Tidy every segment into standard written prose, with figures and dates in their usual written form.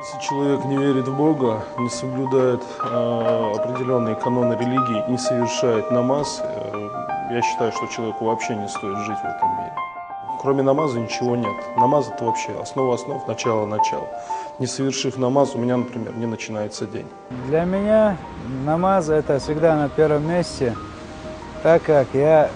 Если человек не верит в Бога, не соблюдает определенные каноны религии, не совершает намаз, я считаю, что человеку вообще не стоит жить в этом мире. Кроме намаза ничего нет. Намаз – это вообще основа основ, начало начала. Не совершив намаз, у меня, например, не начинается день. Для меня намаз – это всегда на первом месте, так как я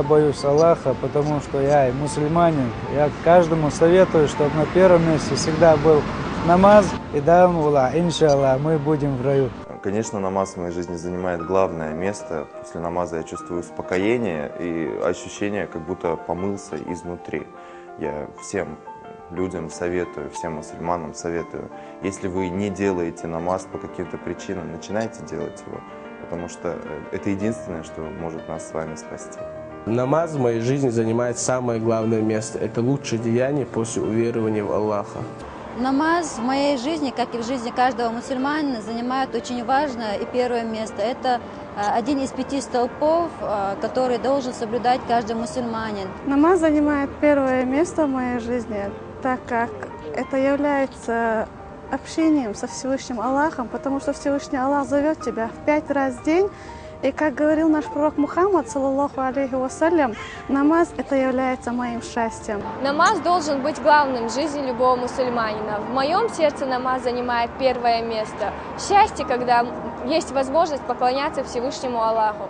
боюсь Аллаха, потому что я мусульманин. Я каждому советую, чтобы на первом месте всегда был намаз, и да, иншаллах, мы будем в раю. Конечно, намаз в моей жизни занимает главное место. После намаза я чувствую успокоение и ощущение, как будто помылся изнутри. Я всем людям советую, всем мусульманам советую, если вы не делаете намаз по каким-то причинам, начинайте делать его, потому что это единственное, что может нас с вами спасти. Намаз в моей жизни занимает самое главное место. Это лучшее деяние после уверования в Аллаха. Намаз в моей жизни, как и в жизни каждого мусульманина, занимает очень важное и первое место. Это один из 5 столпов, который должен соблюдать каждый мусульманин. Намаз занимает первое место в моей жизни, так как это является общением со Всевышним Аллахом, потому что Всевышний Аллах зовет тебя в 5 раз в день. И как говорил наш пророк Мухаммад, саллаллаху алейхи вассалям, намаз это является моим счастьем. Намаз должен быть главным в жизни любого мусульманина. В моем сердце намаз занимает первое место. Счастье, когда есть возможность поклоняться Всевышнему Аллаху.